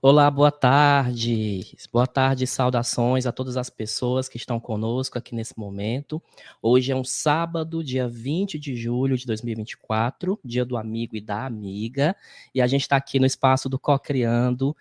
Olá, boa tarde. Boa tarde, saudações a todas as pessoas que estão conosco aqui nesse momento. Hoje é um sábado, dia 20 de julho de 2024, dia do amigo e da amiga, e a gente está aqui no espaço do Cocriando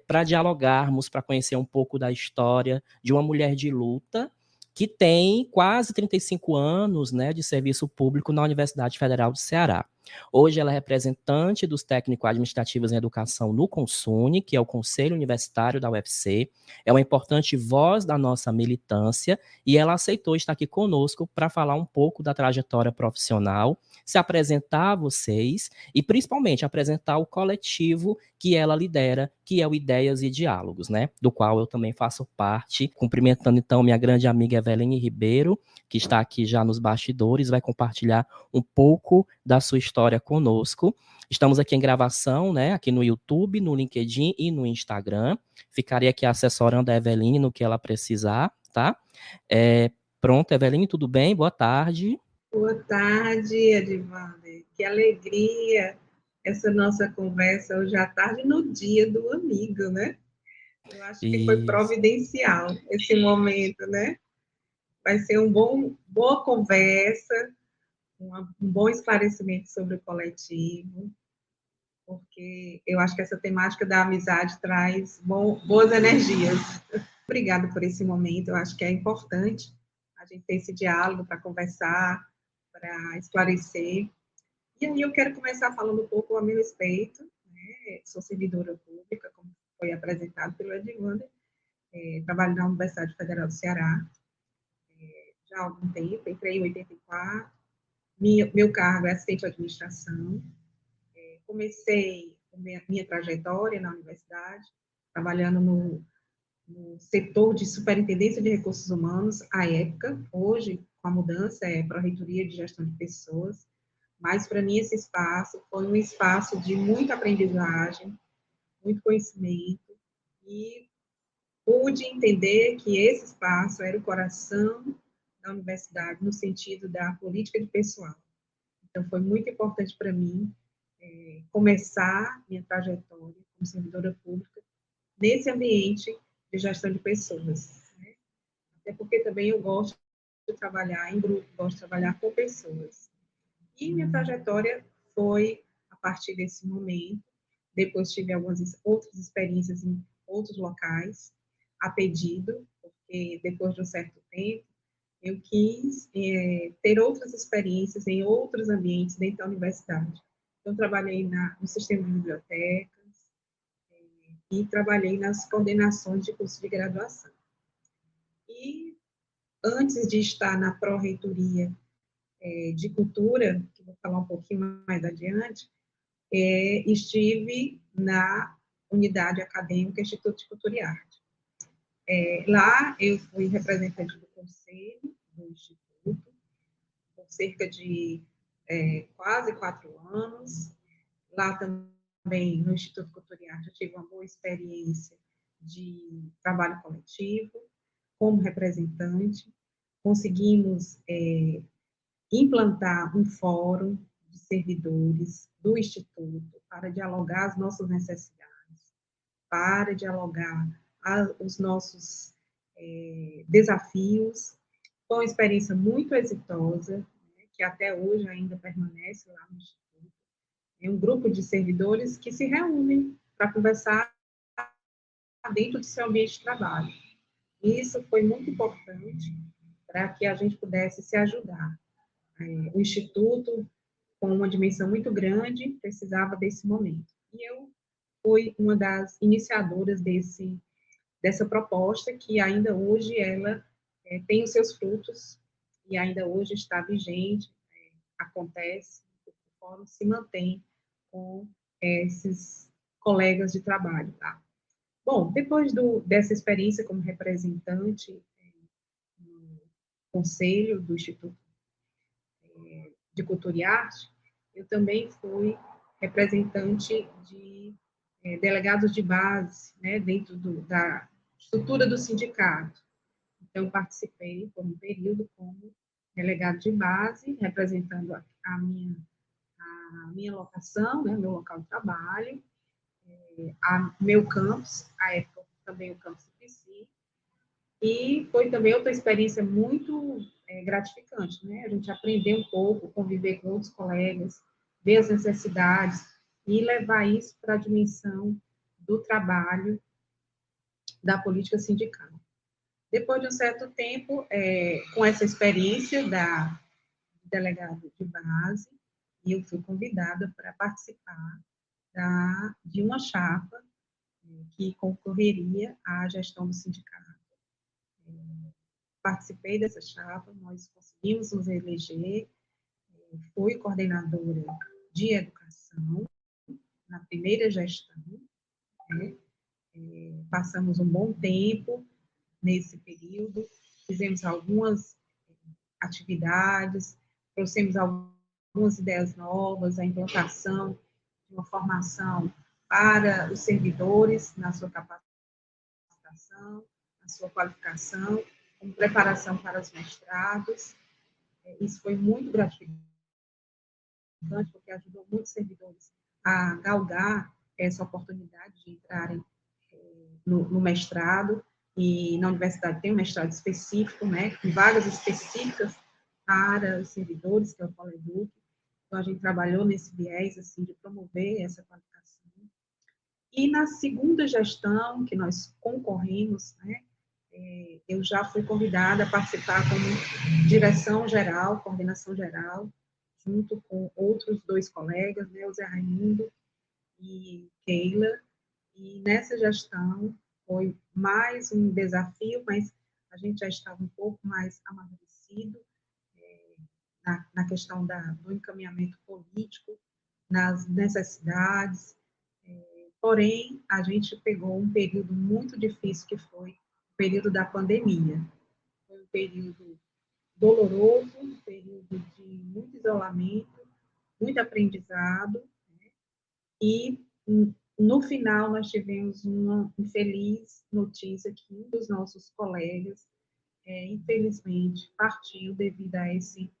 para dialogarmos, para conhecer um pouco da história de uma mulher de luta que tem quase 35 anos, né, de serviço público na Universidade Federal do Ceará. Hoje ela é representante dos técnicos administrativos em educação no CONSUNE, que é o Conselho Universitário da UFC, é uma importante voz da nossa militância e ela aceitou estar aqui conosco para falar um pouco da trajetória profissional, se apresentar a vocês e principalmente apresentar o coletivo que ela lidera, que é o Ideias e Diálogos, né? Do qual eu também faço parte, cumprimentando então minha grande amiga Eveline Ribeiro, que está aqui já nos bastidores, vai compartilhar um pouco da sua história conosco. Estamos aqui em gravação, né? Aqui no YouTube, no LinkedIn e no Instagram. Ficarei aqui assessorando a Eveline no que ela precisar, tá? Pronto, Eveline, tudo bem? Boa tarde. Boa tarde, Edivaldo. Que alegria essa nossa conversa hoje à tarde, no dia do amigo, né? Eu acho que foi providencial esse momento, né? Vai ser boa conversa, um bom esclarecimento sobre o coletivo, porque eu acho que essa temática da amizade traz boas energias. Obrigada por esse momento, eu acho que é importante a gente ter esse diálogo para conversar, para esclarecer. E aí eu quero começar falando um pouco a meu respeito, né? Sou servidora pública, como foi apresentado pelo Edvander, trabalho na Universidade Federal do Ceará, já há algum tempo, entrei em 84, meu cargo é assistente de administração, comecei minha trajetória na universidade, trabalhando no setor de superintendência de recursos humanos, à época, hoje, com a mudança, é Pró-Reitoria de Gestão de Pessoas, mas para mim esse espaço foi um espaço de muita aprendizagem, muito conhecimento, e pude entender que esse espaço era o coração da universidade, no sentido da política de pessoal. Então, foi muito importante para mim começar minha trajetória como servidora pública nesse ambiente de gestão de pessoas, né? Até porque também eu gosto de trabalhar em grupo, gosto de trabalhar com pessoas. E minha trajetória foi a partir desse momento. Depois tive algumas outras experiências em outros locais, a pedido, porque depois de um certo tempo, eu quis ter outras experiências em outros ambientes dentro da universidade. Então, trabalhei no sistema de bibliotecas e trabalhei nas coordenações de curso de graduação. E, antes de estar na pró-reitoria de cultura, que vou falar um pouquinho mais adiante, estive na unidade acadêmica Instituto de Cultura e Arte. Lá eu fui representante do conselho do Instituto, por cerca de quase 4 anos. Lá também, no Instituto de Cultura e Arte, eu tive uma boa experiência de trabalho coletivo, como representante. Conseguimos implantar um fórum de servidores do Instituto para dialogar as nossas necessidades, para dialogar os nossos desafios. Foi uma experiência muito exitosa, né, que até hoje ainda permanece lá no Instituto. É um grupo de servidores que se reúnem para conversar dentro do seu ambiente de trabalho. Isso foi muito importante para que a gente pudesse se ajudar. O Instituto, com uma dimensão muito grande, precisava desse momento. E eu fui uma das iniciadoras dessa proposta, que ainda hoje ela tem os seus frutos, e ainda hoje está vigente, acontece, o fórum se mantém com esses colegas de trabalho, tá? Bom, depois dessa experiência como representante no conselho do Instituto de Cultura e Arte, eu também fui representante de delegados de base, né, dentro da estrutura do sindicato. Então, participei por um período como delegado de base, representando a minha locação, né, meu local de trabalho, meu campus, à época também o campus do PC, e foi também outra experiência muito gratificante, né? A gente aprender um pouco, conviver com outros colegas, ver as necessidades e levar isso para a dimensão do trabalho da política sindical. Depois de um certo tempo, com essa experiência da delegado de base, eu fui convidada para participar de uma chapa que concorreria à gestão do sindicato. Participei dessa chapa, nós conseguimos nos eleger, fui coordenadora de educação na primeira gestão, né? Passamos um bom tempo nesse período, fizemos algumas atividades, trouxemos algumas ideias novas, a implantação de uma formação para os servidores na sua capacitação, na sua qualificação, como preparação para os mestrados. Isso foi muito gratificante, porque ajudou muitos servidores a galgar essa oportunidade de entrarem no mestrado, e na universidade tem um mestrado específico, né, com vagas específicas para os servidores, que é o Poleduc. Então, a gente trabalhou nesse viés, assim, de promover essa qualificação. E na segunda gestão, que nós concorremos, né, eu já fui convidada a participar como direção geral, coordenação geral, junto com outros dois colegas, né, o Zé Raimundo e Keila, e nessa gestão foi mais um desafio, mas a gente já estava um pouco mais amadurecido na questão do encaminhamento político, nas necessidades, porém, a gente pegou um período muito difícil, que foi o período da pandemia. Foi um período doloroso, um período de muito isolamento, muito aprendizado, né? E no final nós tivemos uma infeliz notícia que um dos nossos colegas, infelizmente, partiu devido a esse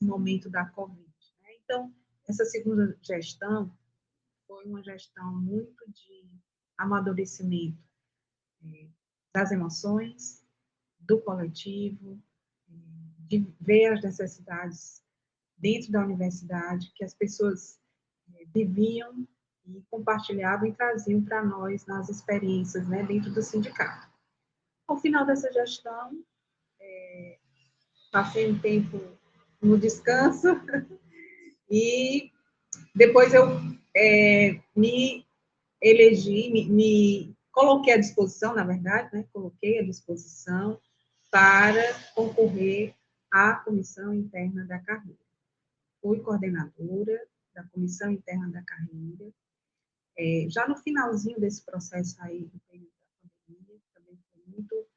momento da Covid, né? Então, essa segunda gestão foi uma gestão muito de amadurecimento das emoções, do coletivo, de ver as necessidades dentro da universidade, que as pessoas viviam e compartilhavam e traziam para nós nas experiências, né, dentro do sindicato. Ao final dessa gestão, passei um tempo no descanso e depois eu me elegi, me coloquei à disposição, na verdade, né, coloquei à disposição para concorrer à comissão interna da carreira. Fui coordenadora da comissão interna da carreira. Já no finalzinho desse processo aí, do período da pandemia, também foi muito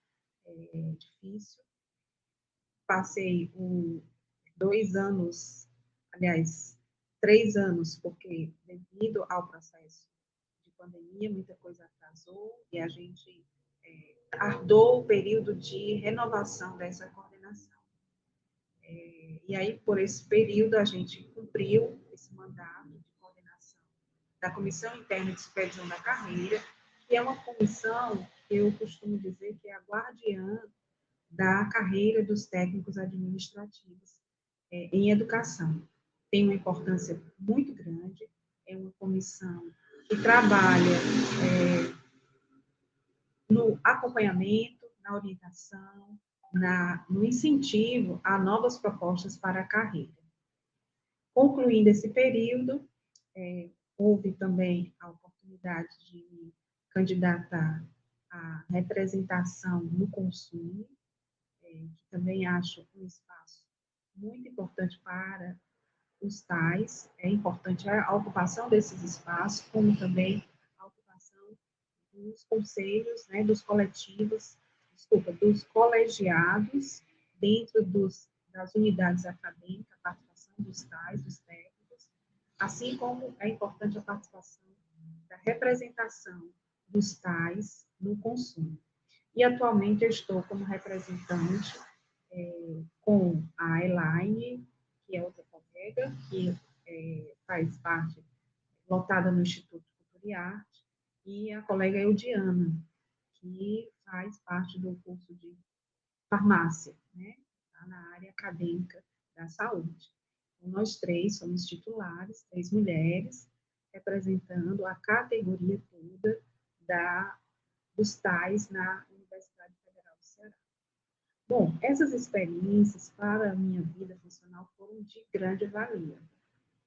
difícil. Passei 2 anos, aliás, 3 anos, porque devido ao processo de pandemia, muita coisa atrasou e a gente ardou o período de renovação dessa coordenação. E aí, por esse período, a gente cumpriu esse mandato de coordenação da Comissão Interna de Supervisão da Carreira, que é uma comissão que eu costumo dizer que é a guardiã da carreira dos técnicos administrativos em educação. Tem uma importância muito grande, é uma comissão que trabalha no acompanhamento, na orientação, no incentivo a novas propostas para a carreira. Concluindo esse período, houve também a oportunidade de me candidatar à representação no consumo, que também acho um espaço muito importante para os tais, é importante a ocupação desses espaços, como também a ocupação dos conselhos, né, dos coletivos, desculpa, dos colegiados, dentro das unidades acadêmicas, a participação dos tais, dos técnicos, assim como é importante a participação da representação dos tais no consumo. E atualmente eu estou como representante com a Elaine, que é outra colega, que faz parte, lotada no Instituto de Cultura e Arte, e a colega Eudiana, que faz parte do curso de farmácia, né? Tá na área acadêmica da saúde. Então, nós três somos titulares, três mulheres, representando a categoria toda dos tais na Universidade Federal do Ceará. Bom, essas experiências para a minha vida profissional foram de grande valia,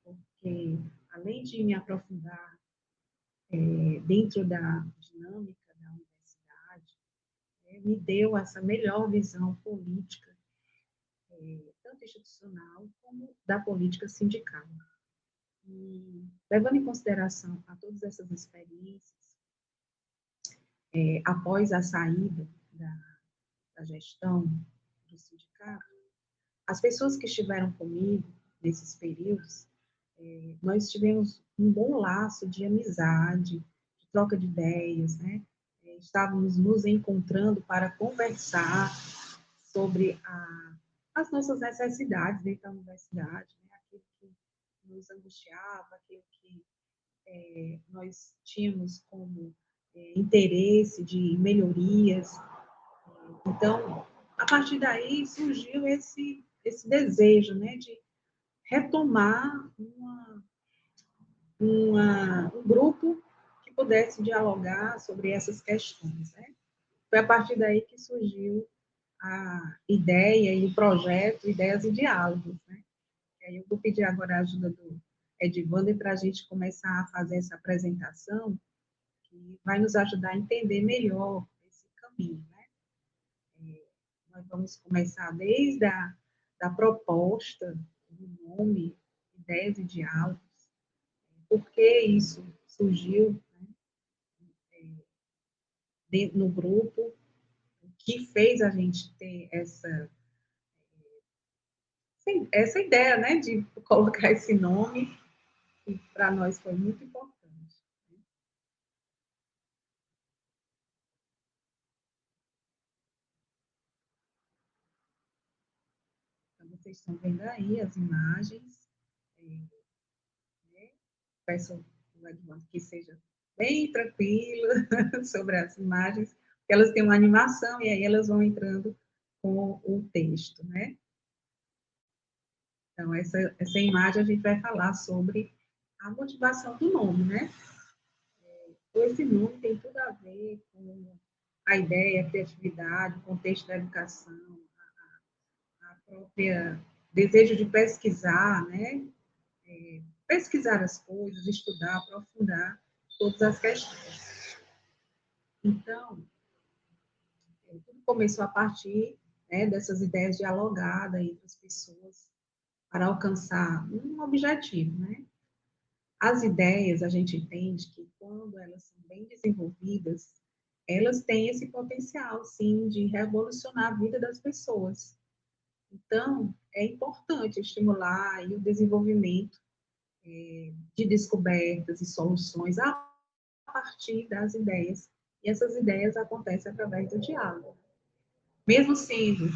porque além de me aprofundar dentro da dinâmica da universidade, me deu essa melhor visão política, tanto institucional como da política sindical. E, levando em consideração a todas essas experiências, após a saída da gestão do sindicato, as pessoas que estiveram comigo nesses períodos, nós tivemos um bom laço de amizade, de troca de ideias, né? Estávamos nos encontrando para conversar sobre as nossas necessidades dentro da universidade, né? Aquilo que nos angustiava, aquilo que nós tínhamos como interesse de melhorias. Então, a partir daí surgiu esse desejo, né, de retomar um grupo que pudesse dialogar sobre essas questões, né? Foi a partir daí que surgiu a ideia e o projeto Ideias e Diálogos, né? E aí eu vou pedir agora a ajuda do Edvander para a gente começar a fazer essa apresentação, que vai nos ajudar a entender melhor esse caminho, né? Nós vamos começar desde da proposta, do nome, Ideias e Diálogos, por que isso surgiu, né, no grupo, o que fez a gente ter essa ideia, né, de colocar esse nome, que para nós foi muito importante. Então, vocês estão vendo aí as imagens, né? Peço ao Edmundo que seja bem tranquilo sobre as imagens, porque elas têm uma animação e aí elas vão entrando com o texto, né? Então, essa imagem a gente vai falar sobre a motivação do nome, né? Esse nome tem tudo a ver com a ideia, a criatividade, o contexto da educação, a própria desejo de pesquisar, né? Pesquisar as coisas, estudar, aprofundar todas as questões. Então, tudo começou a partir, né, dessas ideias dialogadas entre as pessoas para alcançar um objetivo, né? As ideias, a gente entende que quando elas são bem desenvolvidas, elas têm esse potencial, sim, de revolucionar a vida das pessoas. Então, é importante estimular aí o desenvolvimento de descobertas e soluções a partir das ideias. E essas ideias acontecem através do diálogo. Mesmo sendo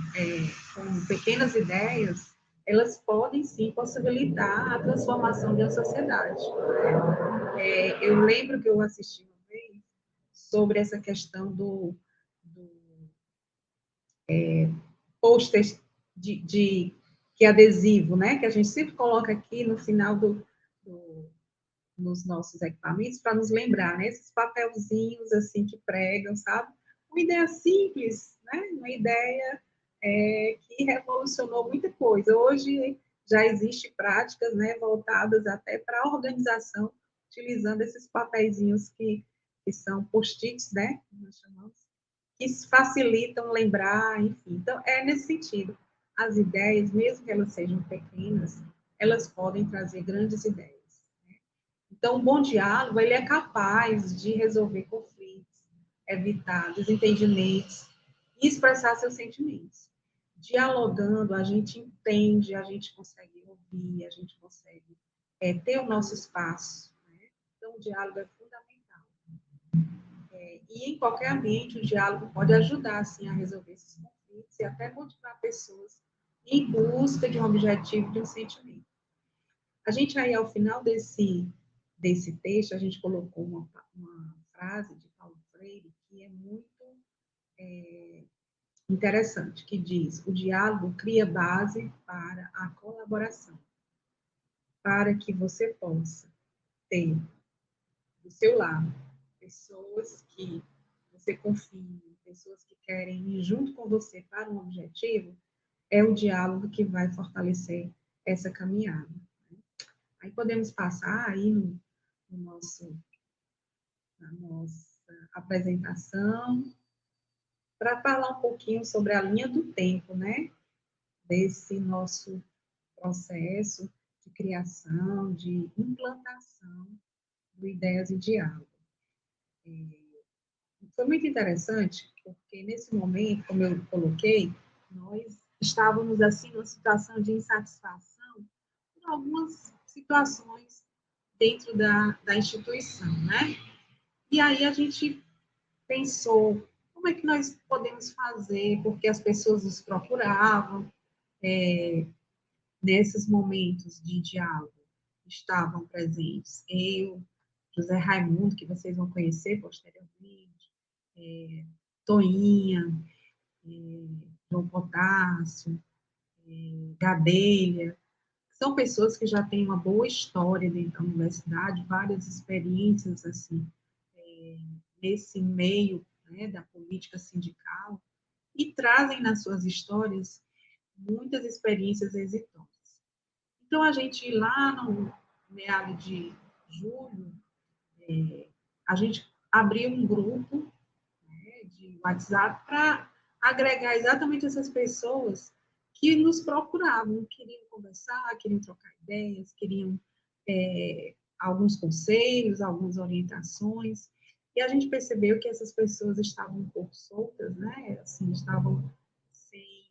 com pequenas ideias, elas podem sim possibilitar a transformação da sociedade. Eu lembro que eu assisti uma vez sobre essa questão do pôster que é adesivo, né? Que a gente sempre coloca aqui no final nos nossos equipamentos para nos lembrar, né? Esses papelzinhos assim que pregam, sabe? Uma ideia simples, né? Uma ideia que revolucionou muita coisa. Hoje já existem práticas, né, voltadas até para a organização, utilizando esses papeizinhos que são post-its, né, nós chamamos, que facilitam lembrar, enfim. Então, é nesse sentido. As ideias, mesmo que elas sejam pequenas, elas podem trazer grandes ideias, né? Então, um bom diálogo, ele é capaz de resolver conflitos, evitar desentendimentos e expressar seus sentimentos. Dialogando, a gente entende, a gente consegue ouvir, a gente consegue ter o nosso espaço, né? Então, o diálogo é fundamental. E em qualquer ambiente, o diálogo pode ajudar, assim, a resolver esses conflitos e até motivar pessoas em busca de um objetivo, de um sentimento. A gente aí, ao final desse texto, a gente colocou uma frase de Paulo Freire que é muito interessante, que diz: o diálogo cria base para a colaboração, para que você possa ter do seu lado pessoas que você confia, pessoas que querem ir junto com você para um objetivo, é o diálogo que vai fortalecer essa caminhada. Aí podemos passar aí no na nossa apresentação para falar um pouquinho sobre a linha do tempo, né? Desse nosso processo de criação, de implantação do Ideias e Diálogo. Foi muito interessante, porque nesse momento, como eu coloquei, nós estávamos assim numa situação de insatisfação por algumas situações dentro da instituição, né? E aí a gente pensou, como é que nós podemos fazer, porque as pessoas nos procuravam, nesses momentos de diálogo, estavam presentes eu, José Raimundo, que vocês vão conhecer posteriormente, Toinha, João Potássio, Gadelha, são pessoas que já têm uma boa história dentro da universidade, várias experiências, assim, nesse meio, né, da política sindical, e trazem nas suas histórias muitas experiências exitosas. Então, a gente lá no meado de julho, a gente abriu um grupo, né, de WhatsApp para agregar exatamente essas pessoas que nos procuravam, queriam conversar, queriam trocar ideias, queriam alguns conselhos, algumas orientações. E a gente percebeu que essas pessoas estavam um pouco soltas, né? Assim, estavam sem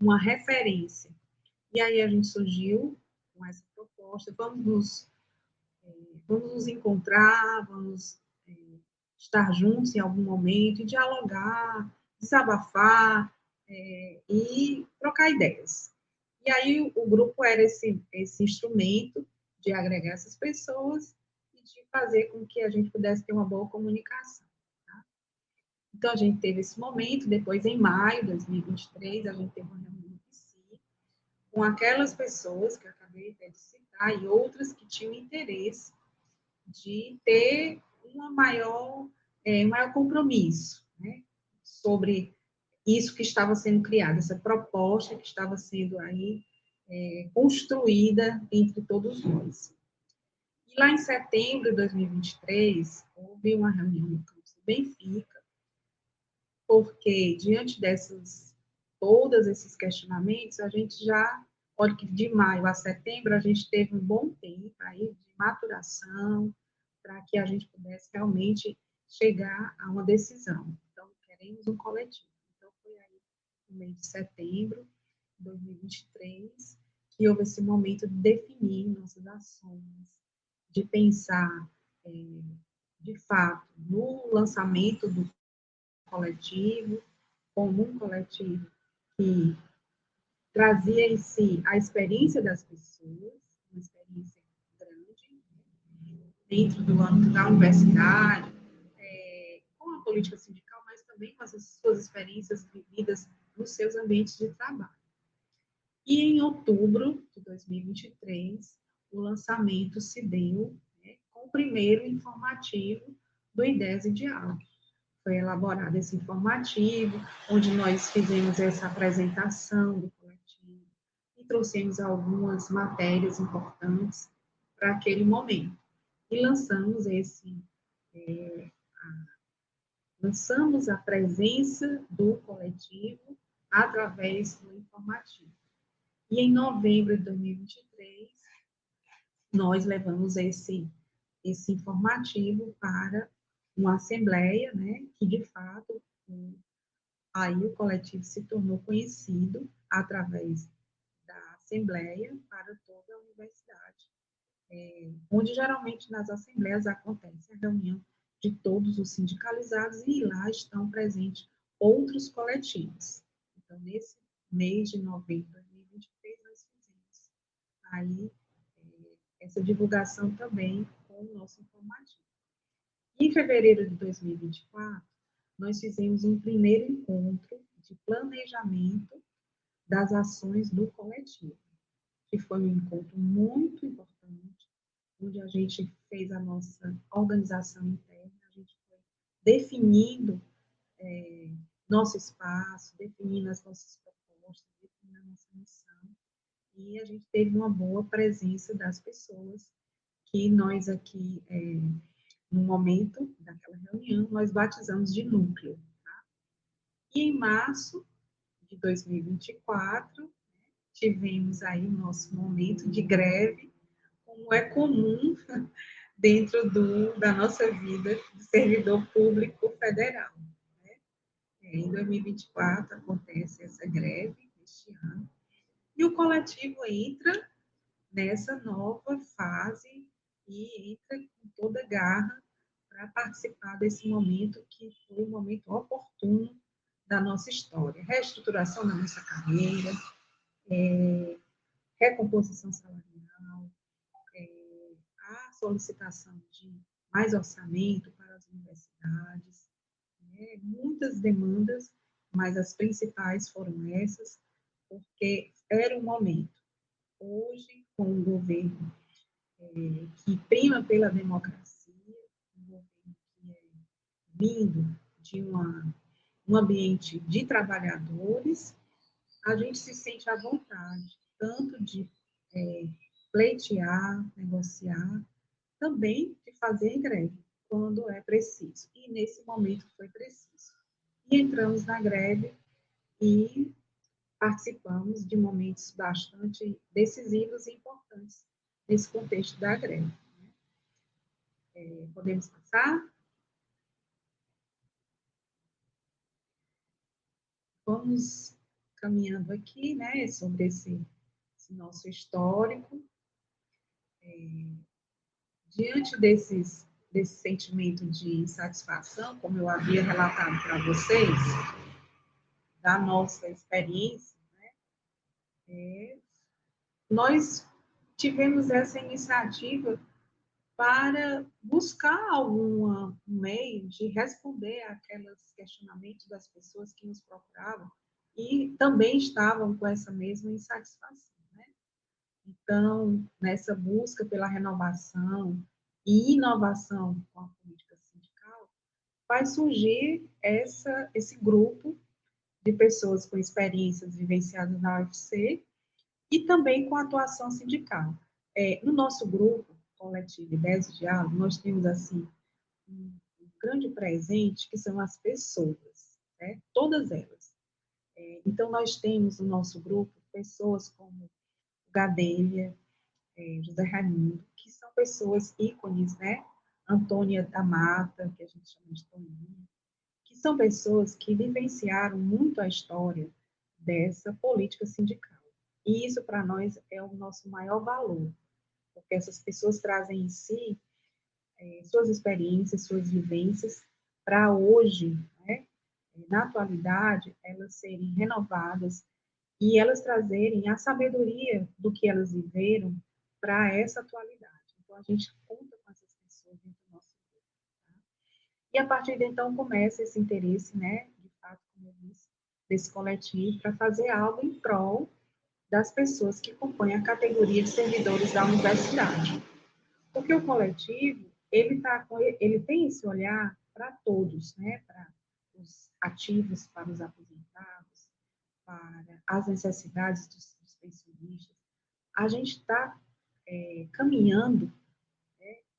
uma referência. E aí a gente surgiu com essa proposta, vamos nos encontrar, vamos estar juntos em algum momento e dialogar, desabafar e trocar ideias. E aí o grupo era esse instrumento de agregar essas pessoas e de fazer com que a gente pudesse ter uma boa comunicação. Tá? Então, a gente teve esse momento, depois em maio de 2023, a gente teve uma reunião de si, com aquelas pessoas que eu acabei de citar e outras que tinham interesse de ter um maior compromisso, né, sobre isso que estava sendo criado, essa proposta que estava sendo aí construída entre todos nós. E lá em setembro de 2023, houve uma reunião no campus de Benfica, porque diante todos esses questionamentos, a gente já, olha que de maio a setembro, a gente teve um bom tempo aí de maturação, para que a gente pudesse realmente chegar a uma decisão. Então, queremos um coletivo. Então, foi aí no mês de setembro de 2023 que houve esse momento de definir nossas ações, de pensar, de fato, no lançamento do coletivo, como um coletivo que trazia em si a experiência das pessoas, uma experiência grande, dentro do âmbito da universidade, com a política sindical, mas também com as suas experiências vividas nos seus ambientes de trabalho. E em outubro de 2023, o lançamento se deu, né, com o primeiro informativo do Ideias e Diálogo. Foi elaborado esse informativo, onde nós fizemos essa apresentação do coletivo e trouxemos algumas matérias importantes para aquele momento. E lançamos a presença do coletivo através do informativo. E em novembro de 2023, nós levamos esse informativo para uma assembleia, né, que de fato aí o coletivo se tornou conhecido através da assembleia para toda a universidade, onde geralmente nas assembleias acontece a reunião de todos os sindicalizados e lá estão presentes outros coletivos. Então, nesse mês de novembro de 2023, nós fizemos aí essa divulgação também com o nosso informativo. Em fevereiro de 2024, nós fizemos um primeiro encontro de planejamento das ações do coletivo, que foi um encontro muito importante, onde a gente fez a nossa organização interna, a gente foi definindo nosso espaço, definindo as nossas propostas, definindo a nossa missão, e a gente teve uma boa presença das pessoas que nós aqui, no momento daquela reunião, nós batizamos de núcleo. Tá? E em março de 2024, tivemos aí o nosso momento de greve, como é comum dentro da nossa vida de servidor público federal. Né? Em 2024 acontece essa greve, este ano, e o coletivo entra nessa nova fase e entra com toda garra para participar desse momento que foi um momento oportuno da nossa história. Reestruturação da nossa carreira, recomposição salarial, a solicitação de mais orçamento para as universidades, né? Muitas demandas, mas as principais foram essas, porque era o momento. Hoje, com um governo que prima pela democracia, um governo que é vindo de um ambiente de trabalhadores, a gente se sente à vontade, tanto de pleitear, negociar, também de fazer greve, quando é preciso. E nesse momento foi preciso. E entramos na greve e participamos de momentos bastante decisivos e importantes nesse contexto da greve. Podemos passar? Vamos caminhando aqui, né, sobre esse nosso histórico. Diante desse sentimento de insatisfação, como eu havia relatado para vocês, da nossa experiência, nós tivemos essa iniciativa para buscar algum meio de responder àqueles questionamentos das pessoas que nos procuravam e também estavam com essa mesma insatisfação. Né? Então, nessa busca pela renovação e inovação com a política sindical, vai surgir esse grupo de pessoas com experiências vivenciadas na UFC e também com a atuação sindical. No nosso grupo coletivo Ideias de Diálogo, nós temos assim um grande presente que são as pessoas, né? Todas elas. Então, nós temos no nosso grupo pessoas como Gadelha, José Raimundo, que são pessoas ícones, né? Antônia da Mata, que a gente chama de Toninho, que são pessoas que vivenciaram muito a história dessa política sindical. E isso, para nós, é o nosso maior valor, porque essas pessoas trazem em si suas experiências, suas vivências, para hoje, né, na atualidade, elas serem renovadas e elas trazerem a sabedoria do que elas viveram para essa atualidade. Então, a gente conta com essas pessoas dentro do nosso grupo. Tá? E a partir de então começa esse interesse, né, de fato, como eu disse, desse coletivo para fazer algo em prol das pessoas que compõem a categoria de servidores da universidade. Porque o coletivo, ele tem esse olhar para todos, né? Para os ativos, para os aposentados, para as necessidades dos pensionistas. A gente está caminhando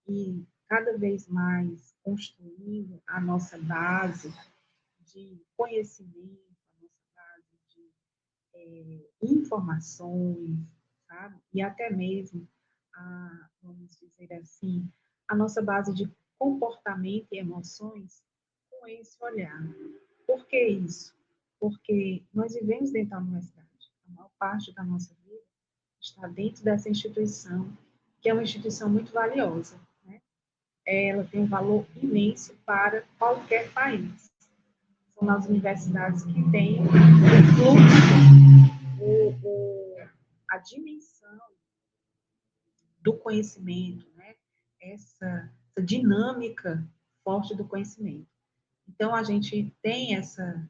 e cada vez mais construindo a nossa base de conhecimento, a nossa base de informações, sabe? E até mesmo vamos dizer assim, a nossa base de comportamento e emoções com esse olhar. Por que isso? Porque nós vivemos dentro da universidade. A maior parte da nossa vida está dentro dessa instituição, que é uma instituição muito valiosa, né? Ela tem um valor imenso para qualquer país. São as universidades que têm o fluxo, a dimensão do conhecimento, né? Essa dinâmica forte do conhecimento. Então, a gente tem essa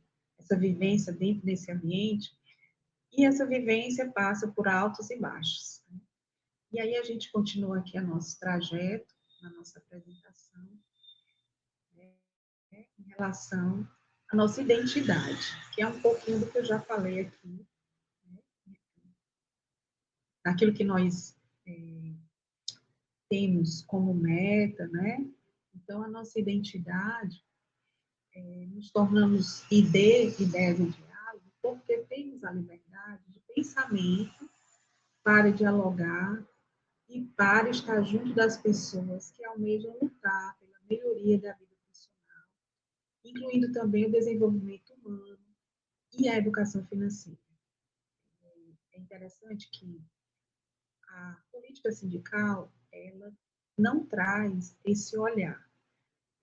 vivência dentro desse ambiente, e essa vivência passa por altos e baixos. Né? E aí a gente continua aqui o nosso trajeto, na nossa apresentação, né, em relação à nossa identidade, que é um pouquinho do que eu já falei aqui, né, daquilo que nós temos como meta, né? Então, a nossa identidade, nos tornamos ideias em diálogo, porque temos a liberdade de pensamento para dialogar e para estar junto das pessoas que almejam lutar pela melhoria da vida profissional, incluindo também o desenvolvimento humano e a educação financeira. É interessante que a política sindical, ela não traz esse olhar.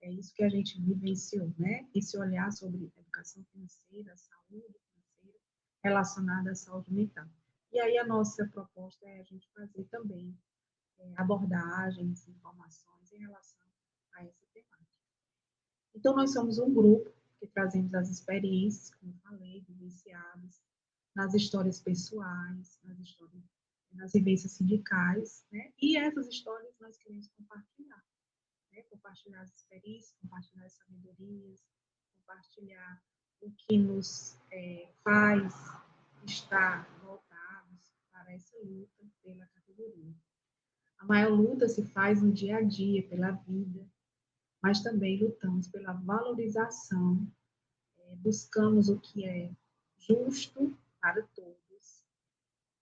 É isso que a gente vivenciou, né? Esse olhar sobre educação financeira, saúde financeira, relacionada à saúde mental. E aí a nossa proposta é a gente fazer também abordagens, informações em relação a essa temática. Então, nós somos um grupo que trazemos as experiências, como falei, vivenciadas, nas histórias pessoais, nas vivências sindicais, né? E essas histórias nós queremos compartilhar, né? Compartilhar as experiências, compartilhar as sabedorias, compartilhar o que nos faz estar voltados para essa luta pela categoria. A maior luta se faz no dia a dia, pela vida, mas também lutamos pela valorização, buscamos o que é justo para todos.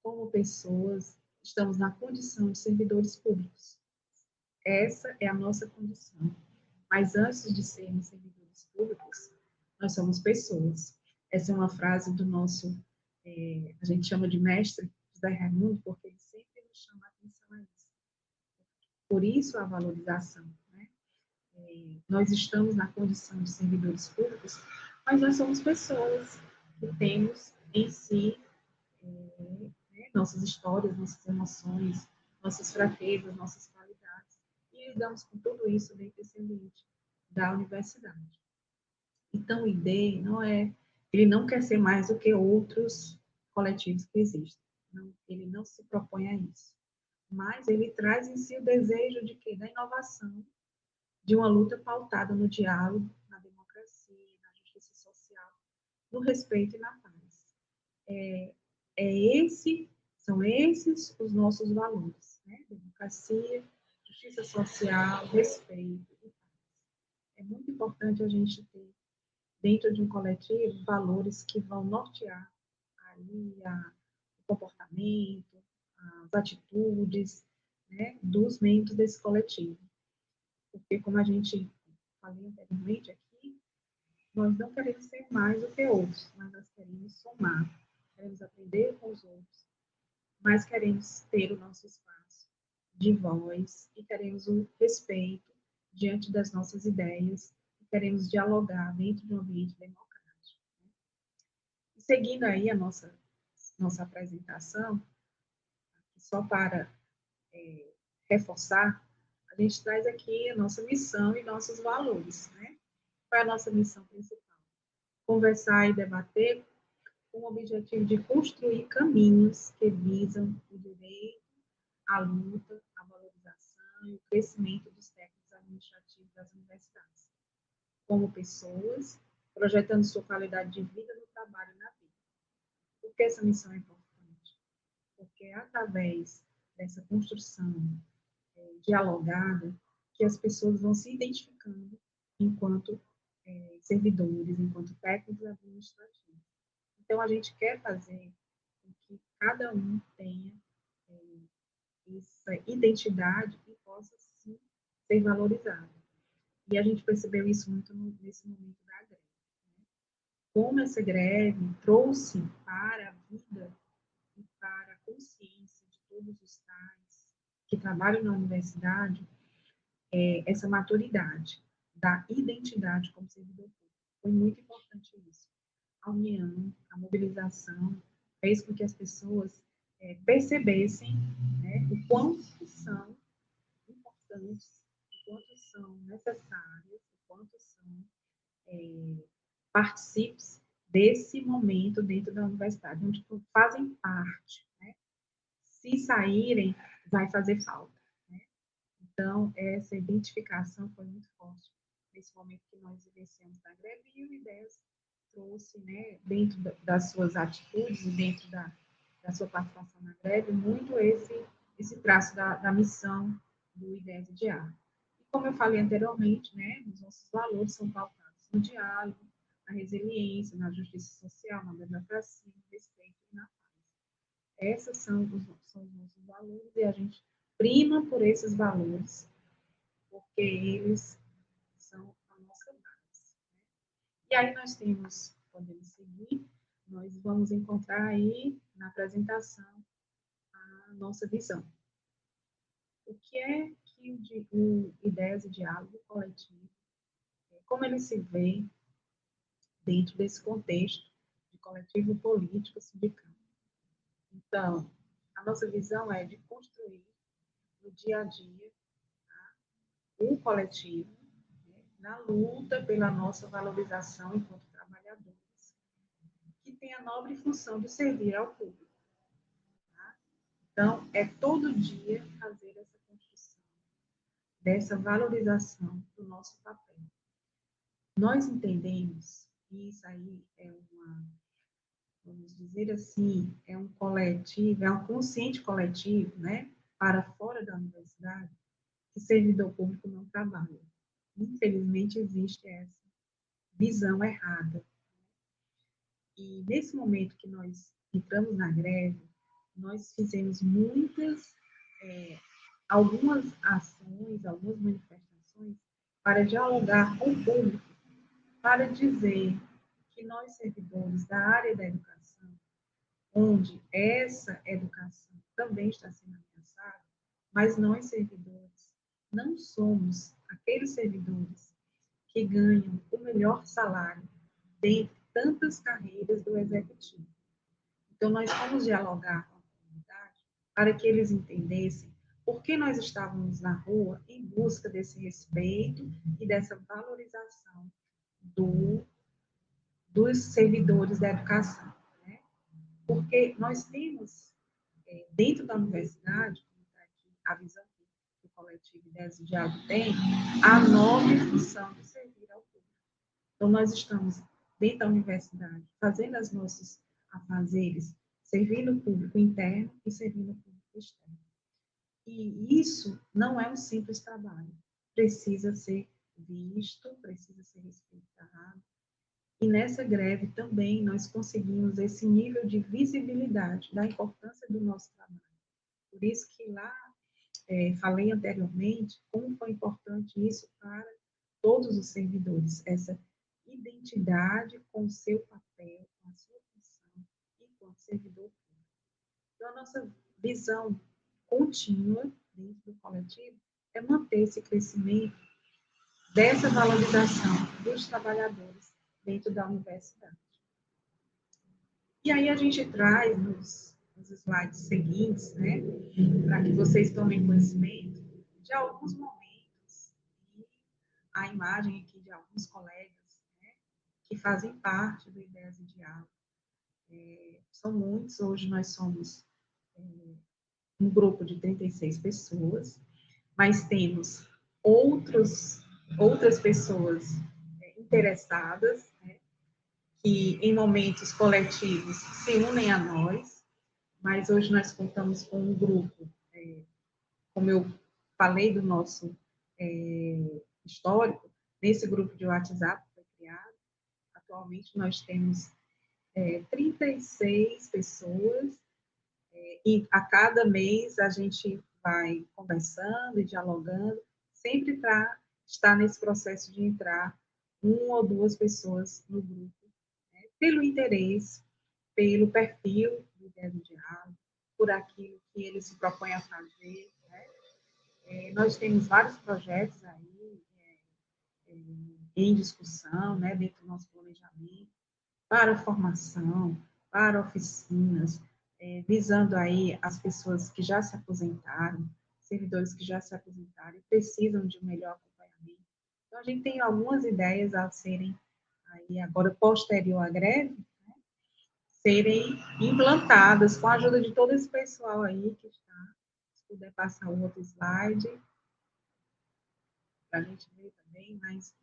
Como pessoas, estamos na condição de servidores públicos. Essa é a nossa condição. Mas antes de sermos servidores públicos, nós somos pessoas. Essa é uma frase do nosso, a gente chama de mestre José Raimundo, porque ele sempre nos chama a atenção a isso. Por isso a valorização, né? Nós estamos na condição de servidores públicos, mas nós somos pessoas que temos em si nossas histórias, nossas emoções, nossas fraquezas, nossas qualidades, e lidamos com tudo isso dentro desse ambiente da universidade. Então, o ID ele não quer ser mais do que outros coletivos que existem. Ele não se propõe a isso. Mas ele traz em si o desejo de quê? Da inovação, de uma luta pautada no diálogo, na democracia, na justiça social, no respeito e na paz. São esses os nossos valores, né? Democracia, justiça social, respeito e paz. É muito importante a gente ter, dentro de um coletivo, valores que vão nortear aí o comportamento, as atitudes, né, dos membros desse coletivo. Porque, como a gente falou anteriormente aqui, nós não queremos ser mais do que outros, mas nós queremos somar, queremos aprender com os outros, mas queremos ter o nosso espaço de voz e queremos o respeito diante das nossas ideias e queremos dialogar dentro de um ambiente democrático. E seguindo aí a nossa apresentação, só para reforçar, a gente traz aqui a nossa missão e nossos valores, né? Qual é a nossa missão principal? Conversar e debater com o objetivo de construir caminhos que visam o direito, a luta, a valorização e o crescimento dos técnicos administrativos das universidades, como pessoas, projetando sua qualidade de vida no trabalho e na vida. Por que essa missão é importante? Porque é através dessa construção dialogada que as pessoas vão se identificando enquanto servidores, enquanto técnicos administrativos. Então, a gente quer fazer com que cada um tenha essa identidade e possa, sim, ser valorizada. E a gente percebeu isso muito nesse momento da greve. Né? Como essa greve trouxe para a vida e para a consciência de todos os pais que trabalham na universidade, essa maturidade da identidade como servidor público. Foi muito importante isso. A união, a mobilização, fez com que as pessoas percebessem, né, o quanto são importantes, o quanto são necessárias, o quanto são partícipes desse momento dentro da universidade, onde fazem parte. Né? Se saírem, vai fazer falta. Né? Então, essa identificação foi muito forte nesse momento que nós vivenciamos na greve, e o IDES trouxe, né, dentro das suas atitudes e dentro da sua participação na greve, muito esse traço da missão do IDES Diário. E como eu falei anteriormente, né, os nossos valores são pautados no diálogo, na resiliência, na justiça social, na democracia, no respeito e na paz. Esses são os nossos valores e a gente prima por esses valores, porque eles são a nossa base. Né? E aí nós temos, podemos seguir, nós vamos encontrar aí na apresentação a nossa visão. O que é que o Ideias e Diálogo Coletivo, como ele se vê dentro desse contexto de coletivo político sindical. Então, a nossa visão é de construir no dia a dia um coletivo, né, na luta pela nossa valorização enquanto trabalhadores, que tem a nobre função de servir ao público. Tá? Então, é todo dia fazer essa construção, dessa valorização do nosso papel. Nós entendemos que isso aí é vamos dizer assim, é um coletivo, é um consciente coletivo, né, para fora da universidade, que servidor público não trabalha. Infelizmente, existe essa visão errada. E nesse momento que nós entramos na greve, nós fizemos algumas ações, algumas manifestações para dialogar com o público, para dizer que nós, servidores da área da educação, onde essa educação também está sendo ameaçada, mas nós, servidores, não somos aqueles servidores que ganham o melhor salário dentre tantas carreiras do executivo. Então, nós vamos dialogar com a comunidade para que eles entendessem por que nós estávamos na rua em busca desse respeito e dessa valorização dos servidores da educação. Né? Porque nós temos, dentro da universidade, a visão que o coletivo Ideias de Diálogo tem, a nobre função de servir ao público. Então, nós estamos dentro da universidade fazendo os nossos afazeres, servindo o público interno e servindo o público externo. E isso não é um simples trabalho. Precisa ser visto, precisa ser respeitado. E nessa greve também nós conseguimos esse nível de visibilidade da importância do nosso trabalho. Por isso que lá falei anteriormente como foi importante isso para todos os servidores, essa identidade com o seu papel, com a sua função enquanto servidor público. Então, a nossa visão contínua dentro do coletivo é manter esse crescimento dessa valorização dos trabalhadores dentro da universidade. E aí a gente traz nos slides seguintes, né, para que vocês tomem conhecimento de alguns momentos e a imagem aqui de alguns colegas, né, que fazem parte do Ideias e Diálogo. São muitos, hoje nós somos um grupo de 36 pessoas, mas temos outras pessoas interessadas, né, que em momentos coletivos se unem a nós, mas hoje nós contamos com um grupo, como eu falei do nosso histórico, nesse grupo de WhatsApp que foi criado, atualmente nós temos 36 pessoas, e a cada mês a gente vai conversando e dialogando, sempre para estar nesse processo de entrar uma ou duas pessoas no grupo, né, pelo interesse, pelo perfil do Ideia do Diálogo, por aquilo que ele se propõe a fazer, né? Nós temos vários projetos aí em discussão, né, dentro do nosso planejamento, para formação, para oficinas, visando aí as pessoas que já se aposentaram, servidores que já se aposentaram e precisam de um melhor acompanhamento. Então, a gente tem algumas ideias a serem, aí agora, posterior à greve, né, serem implantadas com a ajuda de todo esse pessoal aí que está. Se puder passar o outro slide, para a gente ver também, mas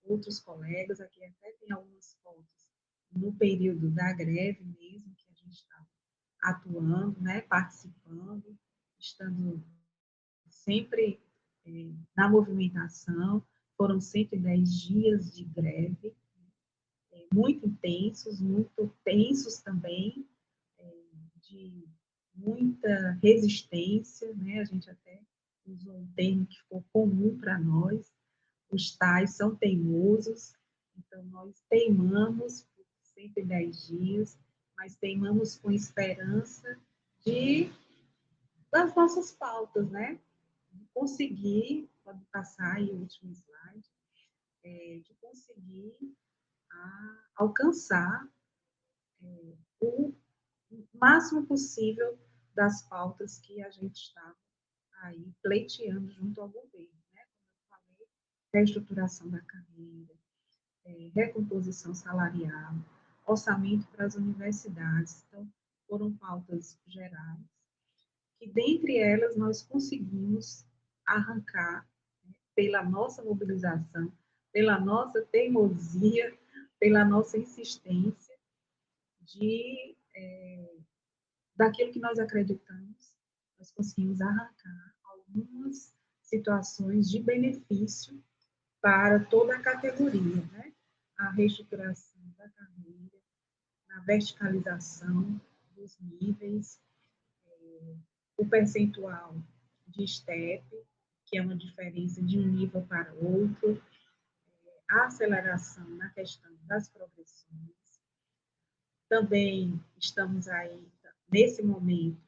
outros colegas, aqui até tem algumas fotos no período da greve mesmo, que a gente está atuando, né, participando, estando sempre na movimentação. Foram 110 dias de greve, muito intensos, muito tensos também, de muita resistência, né? A gente até usou um termo que ficou comum para nós, os tais são teimosos, então nós teimamos por 110 dias, mas teimamos com esperança das nossas pautas, né? De conseguir, pode passar aí o último slide, de conseguir alcançar o máximo possível das pautas que a gente estava aí pleiteando junto ao governo, né? Como eu falei, reestruturação da carreira, recomposição salarial, orçamento para as universidades. Então, foram pautas gerais, que dentre elas nós conseguimos arrancar, né, pela nossa mobilização, pela nossa teimosia, pela nossa insistência de daquilo que nós acreditamos, nós conseguimos arrancar algumas situações de benefício para toda a categoria, né? A reestruturação da carreira, a verticalização dos níveis, o percentual de STEP, que é uma diferença de um nível para outro, a aceleração na questão das progressões. Também estamos aí, nesse momento,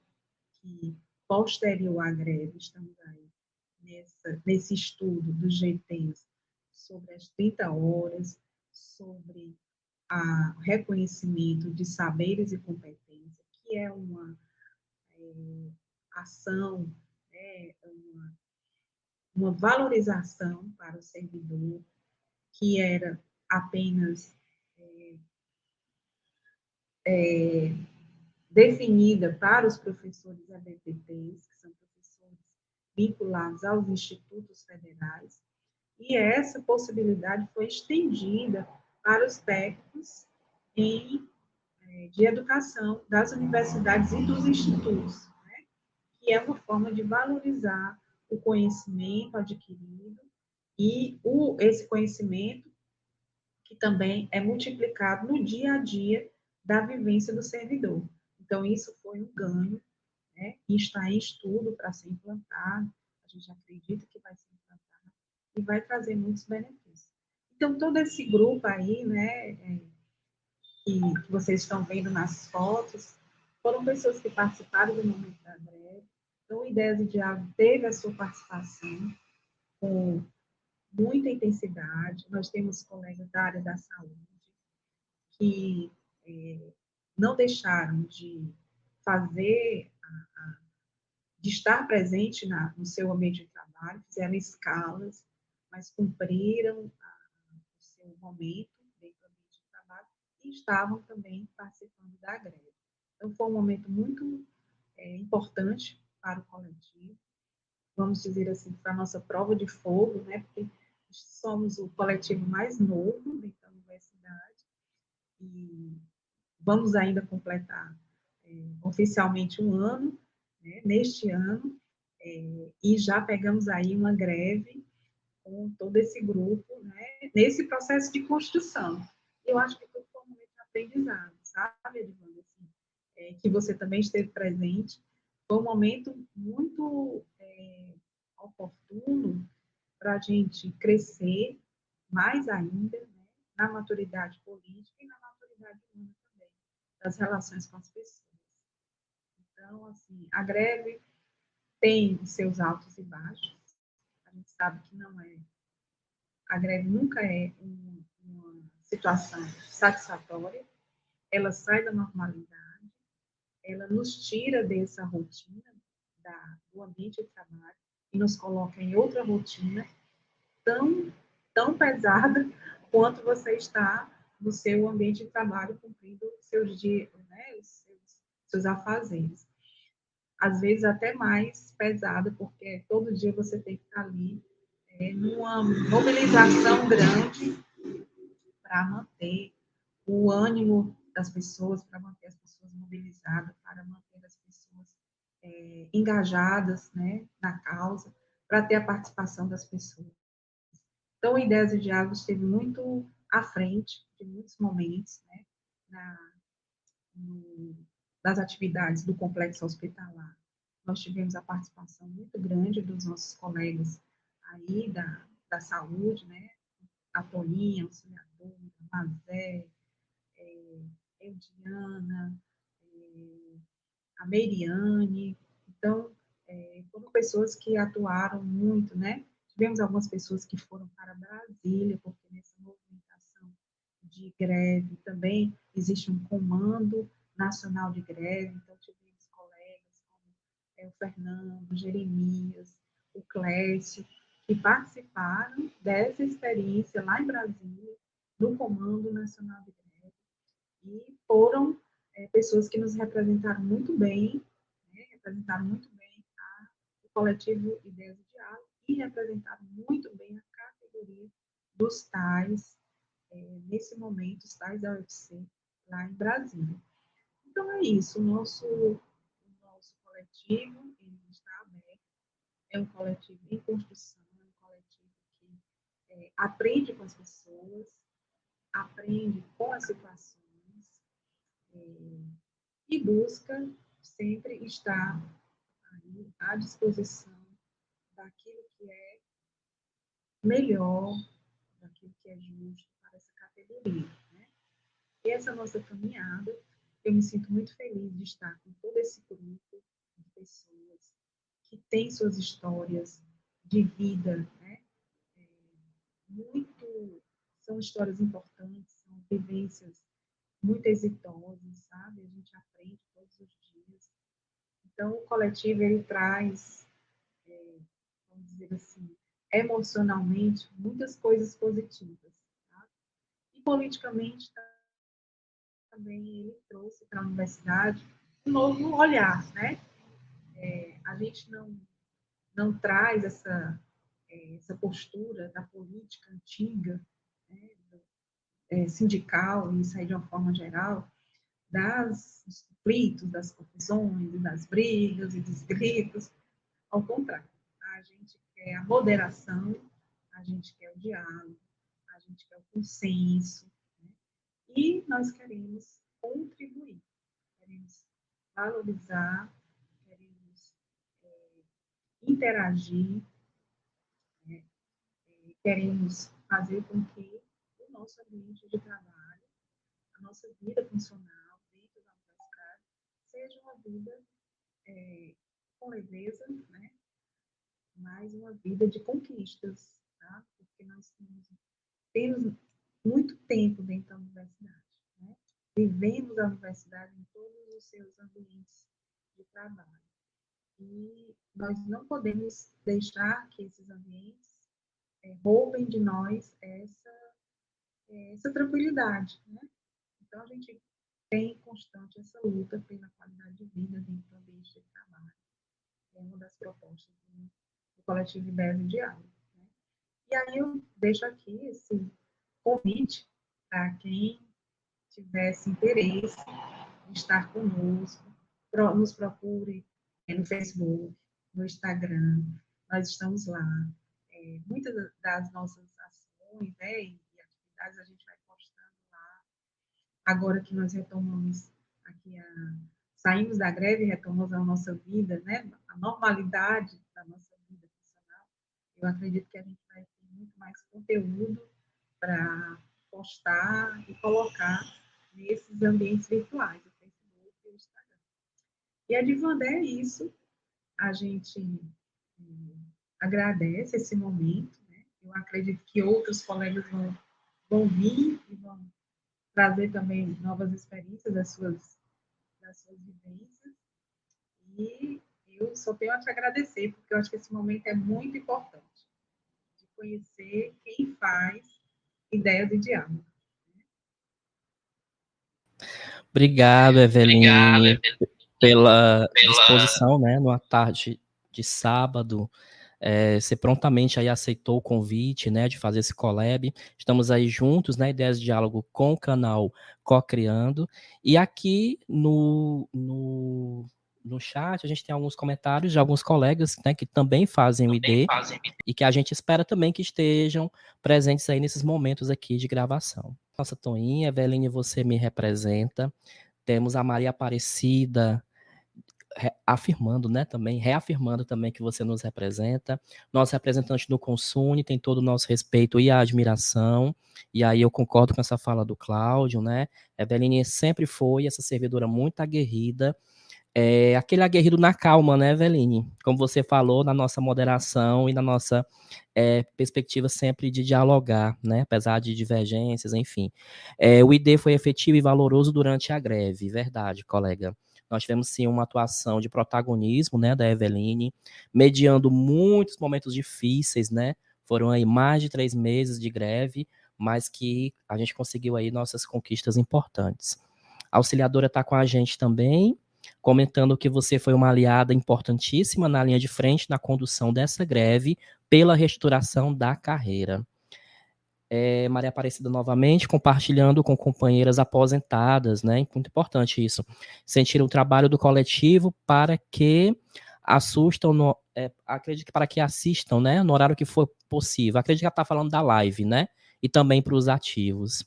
que posterior à greve, estamos aí nesse estudo dos GTs sobre as 30 horas, sobre o reconhecimento de saberes e competências, que é uma ação, né, uma valorização para o servidor, que era apenas definida para os professores ABPTs, que são professores vinculados aos institutos federais, e essa possibilidade foi estendida para os técnicos de educação das universidades e dos institutos, né? Que é uma forma de valorizar o conhecimento adquirido e esse conhecimento que também é multiplicado no dia a dia da vivência do servidor. Então, isso foi um ganho, né? E está em estudo para ser implantado, a gente acredita que vai ser implantado e vai trazer muitos benefícios. Então, todo esse grupo aí, né, que vocês estão vendo nas fotos, foram pessoas que participaram do momento da greve. Então, o Ideias de Diálogo teve a sua participação com muita intensidade. Nós temos colegas da área da saúde que não deixaram de fazer, de estar presente no seu ambiente de trabalho, fizeram escalas, mas cumpriram o seu momento dentro do ambiente de trabalho e estavam também participando da greve. Então, foi um momento muito importante para o coletivo, vamos dizer assim, para a nossa prova de fogo, né? Porque somos o coletivo mais novo dentro da universidade e vamos ainda completar oficialmente um ano, né, neste ano, e já pegamos aí uma greve com todo esse grupo, né, nesse processo de construção. Eu acho que foi um momento de aprendizado, sabe, Edivanda? Assim, que você também esteve presente. Foi um momento muito a gente crescer mais ainda, né, na maturidade política e na maturidade humana também, das relações com as pessoas. Então, assim, a greve tem seus altos e baixos, a gente sabe que não é, a greve nunca é uma situação satisfatória, ela sai da normalidade, ela nos tira dessa rotina do ambiente de trabalho e nos coloca em outra rotina tão pesada quanto você está no seu ambiente de trabalho cumprindo seus dias, né, os seus afazeres. Às vezes até mais pesada, porque todo dia você tem que estar ali numa mobilização grande para manter o ânimo das pessoas, para manter as pessoas mobilizadas, para manter as pessoas engajadas, né, na causa, para ter a participação das pessoas. Então, o Ideias e Diálogos esteve muito à frente de muitos momentos, né, das atividades do complexo hospitalar. Nós tivemos a participação muito grande dos nossos colegas aí da saúde, né, a Toninha, a Auxiliadora, a Mazé, Eudiana, a Meiriane. Então, foram pessoas que atuaram muito, né? Tivemos algumas pessoas que foram para Brasília, porque nessa movimentação de greve também existe um comando nacional de greve, então tivemos colegas como o Fernando, o Jeremias, o Clécio, que participaram dessa experiência lá em Brasília, no Comando Nacional de Greve, e foram pessoas que nos representaram muito bem, né, representaram muito bem o coletivo Ideias e Diálogo e representaram muito bem a categoria dos tais, nesse momento, os tais da UFC, lá em Brasília. Então, é isso, o nosso coletivo ele está aberto, é um coletivo em construção, é um coletivo que aprende com as pessoas, aprende com as situações, e busca sempre estar aí à disposição daquilo que é melhor, daquilo que é justo para essa categoria, né? E essa nossa caminhada, eu me sinto muito feliz de estar com todo esse grupo de pessoas que têm suas histórias de vida, né? Muito, são histórias importantes, são vivências muito exitosas, sabe? A gente aprende todos os dias. Então, o coletivo, ele traz, vamos dizer assim, emocionalmente, muitas coisas positivas. Tá? E politicamente, também, ele trouxe para a universidade um novo olhar, né? A gente não traz essa postura da política antiga, né? Sindical, e isso aí de uma forma geral, dos conflitos, das confusões, das brigas e dos gritos. Ao contrário, a gente quer a moderação, a gente quer o diálogo, a gente quer o consenso, né? E nós queremos contribuir, queremos valorizar, queremos interagir, né? Queremos fazer com que o nosso ambiente de trabalho, a nossa vida funcional dentro da universidade, seja uma vida com leveza, né? Mas uma vida de conquistas, tá? Porque nós temos muito tempo dentro da universidade, né? Vivemos a universidade em todos os seus ambientes de trabalho. E nós não podemos deixar que esses ambientes roubem de nós essa tranquilidade, né? Então, a gente tem constante essa luta pela qualidade de vida dentro do ambiente de trabalho. É uma das propostas do coletivo Ideias e Diálogo. Né? E aí eu deixo aqui esse convite para quem tivesse interesse em estar conosco, nos procure no Facebook, no Instagram, nós estamos lá. Muitas das nossas ações, né, e atividades a gente vai postando lá. Agora que nós retomamos aqui saímos da greve e retomamos a nossa vida, né, a normalidade da nossa vida profissional, Eu acredito que a gente vai ter muito mais conteúdo para postar e colocar nesses ambientes virtuais, o Facebook e o Instagram. E a Divandé é isso, a gente agradece esse momento, né? Eu acredito que outros colegas vão vir e vão trazer também novas experiências das suas vivências, e eu só tenho a te agradecer, porque eu acho que esse momento é muito importante, de conhecer quem faz ideias de diálogo. Obrigado, Obrigado, Eveline, Eveline, pela pela. disposição, né, numa tarde de sábado. Você prontamente aí aceitou o convite, né, de fazer esse collab. Estamos aí juntos, né, Ideias de Diálogo com o canal Co-Criando. E aqui no chat a gente tem alguns comentários de alguns colegas, né, que também fazem o ID e que a gente espera também que estejam presentes aí nesses momentos aqui de gravação. Nossa Toinha, Eveline, você me representa. Temos a Maria Aparecida afirmando, né, também, reafirmando também que você nos representa. Nosso representante do Consune tem todo o nosso respeito e a admiração, e aí eu concordo com essa fala do Cláudio, né, Eveline sempre foi essa servidora muito aguerrida, aquele aguerrido na calma, né, Eveline? Como você falou, na nossa moderação e na nossa perspectiva sempre de dialogar, né, apesar de divergências, enfim. O ID foi efetivo e valoroso durante a greve, verdade, colega. Nós tivemos, sim, uma atuação de protagonismo, né, da Eveline, mediando muitos momentos difíceis, né, foram aí mais de 3 meses de greve, mas que a gente conseguiu aí nossas conquistas importantes. A auxiliadora está com a gente também, comentando que você foi uma aliada importantíssima na linha de frente na condução dessa greve pela restauração da carreira. Maria Aparecida novamente, compartilhando com companheiras aposentadas, né? Muito importante isso. Sentir o trabalho do coletivo para que acredito que para que assistam, né? No horário que for possível. Acredito que ela está falando da live, né? E também para os ativos.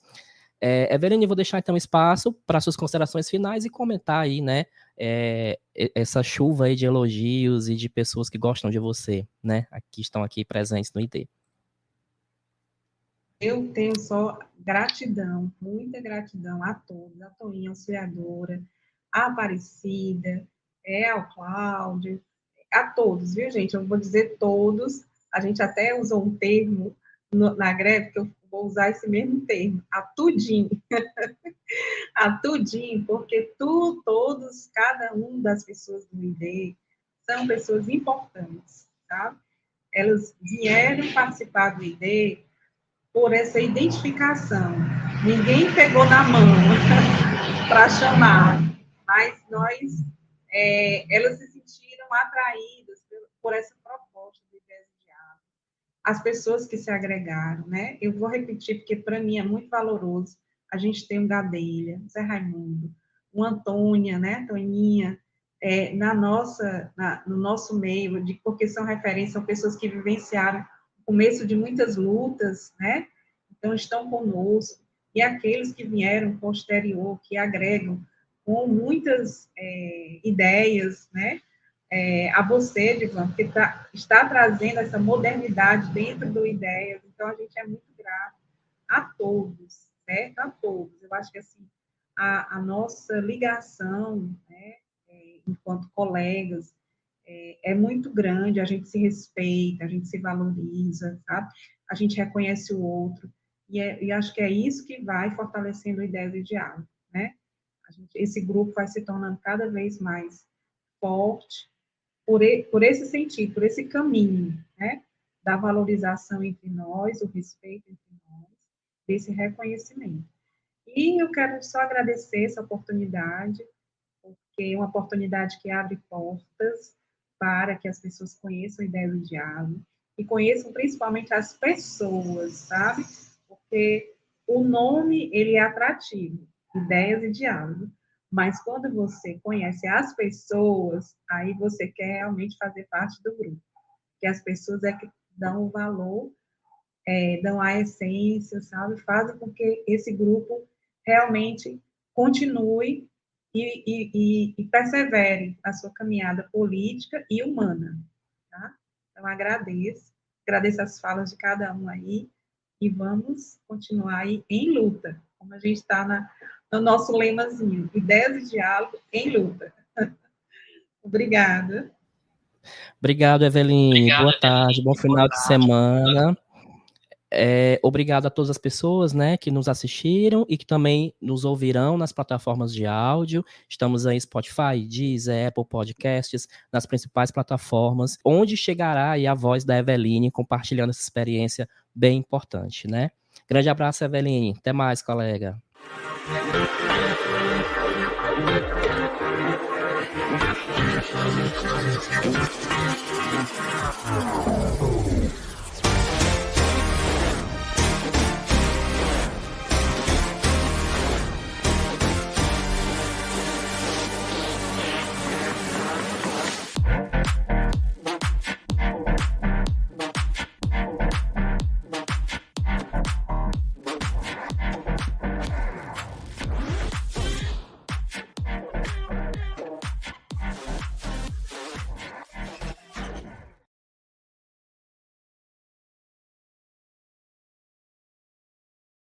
Eveline, vou deixar então espaço para suas considerações finais e comentar aí, né? Essa chuva aí de elogios e de pessoas que gostam de você, né? Que estão aqui presentes no ID. Eu tenho só gratidão, muita gratidão a todos, a Toinha, auxiliadora, a Aparecida, ao Cláudio, a todos, viu, gente? Eu vou dizer todos, a gente até usou um termo na greve, que eu vou usar esse mesmo termo, a tudinho, a tudinho, porque todos, cada um das pessoas do ID são pessoas importantes, tá? Elas vieram participar do ID por essa identificação. Ninguém pegou na mão para chamar, mas elas se sentiram atraídas por essa proposta de Ideias de Diálogo. As pessoas que se agregaram, né? Eu vou repetir, porque para mim é muito valoroso. A gente tem um Gadelha, Zé Raimundo, um Antônia, né, Toninha, no nosso meio, porque são referências, são pessoas que vivenciaram o começo de muitas lutas, né? Então, estão conosco. E aqueles que vieram posterior, que agregam com muitas ideias, né? A você, Divan, que está trazendo essa modernidade dentro do Ideias. Então, a gente é muito grato a todos, certo? A todos. Eu acho que, assim, a nossa ligação, né, enquanto colegas, é muito grande, a gente se respeita, a gente se valoriza, sabe? A gente reconhece o outro, e acho que é isso que vai fortalecendo a ideia de diálogo, né? Esse grupo vai se tornando cada vez mais forte por esse sentido, por esse caminho, né? Da valorização entre nós, o respeito entre nós, desse reconhecimento. E eu quero só agradecer essa oportunidade, porque é uma oportunidade que abre portas para que as pessoas conheçam a ideia do diálogo e conheçam principalmente as pessoas, sabe? Porque o nome, ele é atrativo, ideias e diálogo, mas quando você conhece as pessoas, aí você quer realmente fazer parte do grupo, que as pessoas é que dão o valor, dão a essência, sabe? Fazem com que esse grupo realmente continue e persevere na sua caminhada política e humana, tá? Então, agradeço, Agradeço as falas de cada um aí e vamos continuar aí em luta, como a gente está no nosso lemazinho, ideias e diálogo em luta. Obrigada. Obrigado, Eveline. Boa tarde, bom final de semana. Obrigado a todas as pessoas, né, que nos assistiram e que também nos ouvirão nas plataformas de áudio. Estamos aí Spotify, Deezer, Apple Podcasts, nas principais plataformas, onde chegará aí a voz da Eveline compartilhando essa experiência bem importante, né? Grande abraço, Eveline. Até mais, colega.